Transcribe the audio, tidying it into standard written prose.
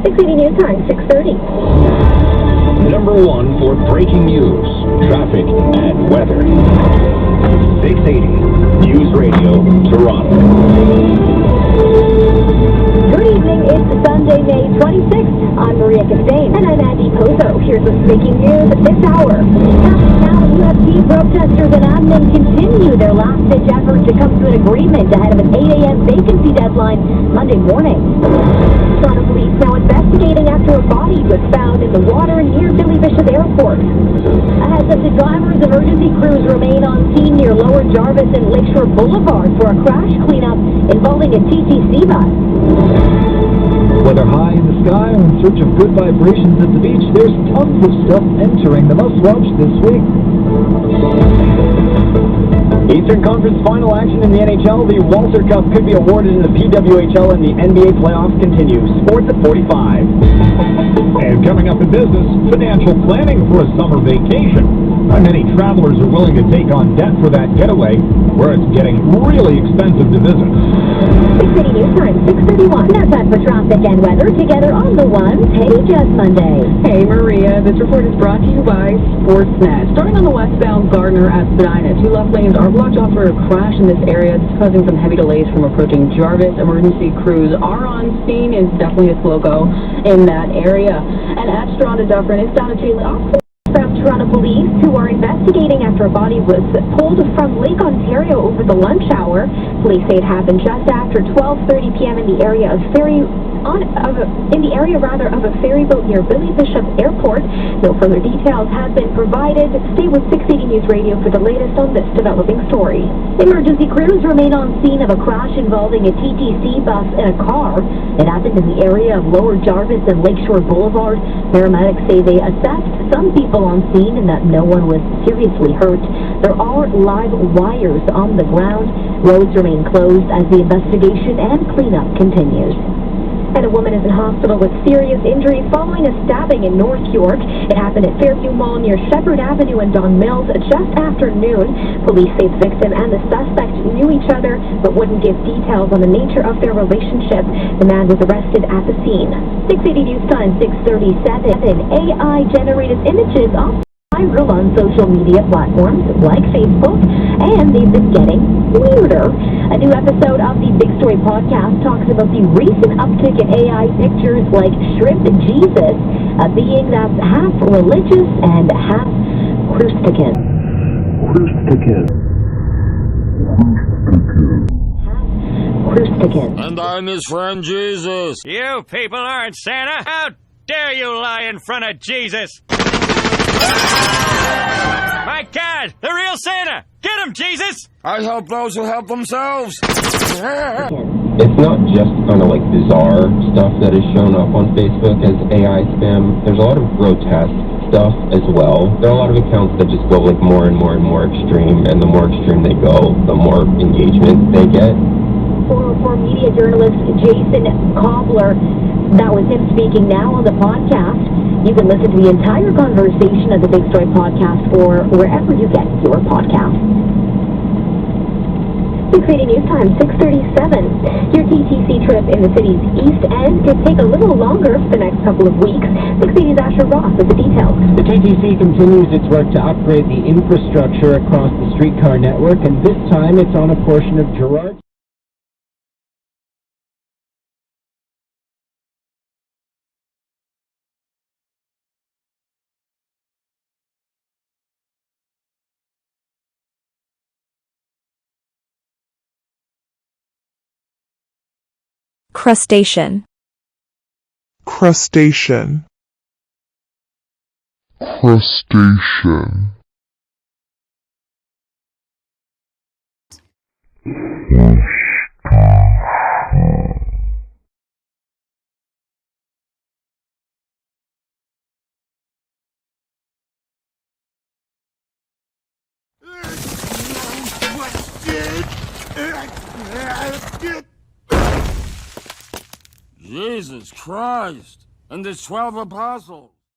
680 News Time, 6:30. Number 1 for breaking news, traffic, and weather. 680 News Radio, Toronto. Good evening, it's Sunday, May 26th. I'm Maria Castaigne. And I'm Andy Pozo. Here's what's breaking news this hour. Now, UFC protesters in Admin continue their last-ditch effort to come to an agreement ahead of an 8 a.m. vacancy deadline Monday morning. Toronto police now investigating after a body was found in the water near Billy Bishop Airport. As the drivers, emergency crews remain on scene near Lower Jarvis and Lakeshore Boulevard for a crash cleanup involving a TTC bus. Whether high in the sky or in search of good vibrations at the beach, there's tons of stuff entering the must-watch this week. Eastern Conference final action in the NHL. The Walter Cup could be awarded in the PWHL, and the NBA playoffs continue. Sports at 45. And coming up in business, financial planning for a summer vacation. Not many travelers are willing to take on debt for that getaway, where it's getting really expensive to visit. 680 News Time, 6:31. Now time for traffic and weather together on the one. Hey, just Monday. Hey, Maria. This report is brought to you by Sportsnet. Starting on the westbound Gardner at Spadina, 2 left lanes are blocked off for a crash in this area. It's causing some heavy delays from approaching Jarvis. Emergency crews are on scene. It's definitely a slow go in that area. And at Toronto Dufferin, it's down to Taylor. From Toronto police, who are investigating after a body was pulled from Lake Ontario over the lunch hour. Police say it happened just after 12:30 p.m. in the area of a ferry boat near Billy Bishop Airport. No further details have been provided. Stay with 680 News Radio for the latest on this developing story. Emergency crews remain on scene of a crash involving a TTC bus and a car. It happened in the area of Lower Jarvis and Lakeshore Boulevard. Paramedics say they assessed some people on scene and that no one was seriously hurt. There are live wires on the ground. Roads remain closed as the investigation and cleanup continues. And a woman is in hospital with serious injuries following a stabbing in North York. It happened at Fairview Mall near Shepherd Avenue and Don Mills just after noon. Police say the victim and the suspect knew each other but wouldn't give details on the nature of their relationship. The man was arrested at the scene. 680 News Time, 6:37. AI-generated images of viral on social media platforms like Facebook, and they've been getting weirder. A new episode of the Big Story podcast talks about the recent uptick in AI pictures like Shrimp Jesus, a being that's half religious and half kristican. Kristican. And I'm his friend Jesus. You people aren't Santa. How dare you lie in front of Jesus? My God, the real Santa! Get him, Jesus! I help those who help themselves. It's not just kind of like bizarre stuff that is shown up on Facebook as AI spam. There's a lot of grotesque stuff as well. There are a lot of accounts that just go like more and more and more extreme, and the more extreme they go, the more engagement they get. For media journalist Jason Cobbler, that was him speaking now on the podcast. You can listen to the entire conversation of the Big Story podcast or wherever you get your podcasts. 680 News Time, 6:37. Your TTC trip in the city's East End could take a little longer for the next couple of weeks. 680's Asher Ross with the details. The TTC continues its work to upgrade the infrastructure across the streetcar network, and this time it's on a portion of Gerrard. Crustacean. Crustacean. Crustacean. Jesus Christ! And the 12 apostles!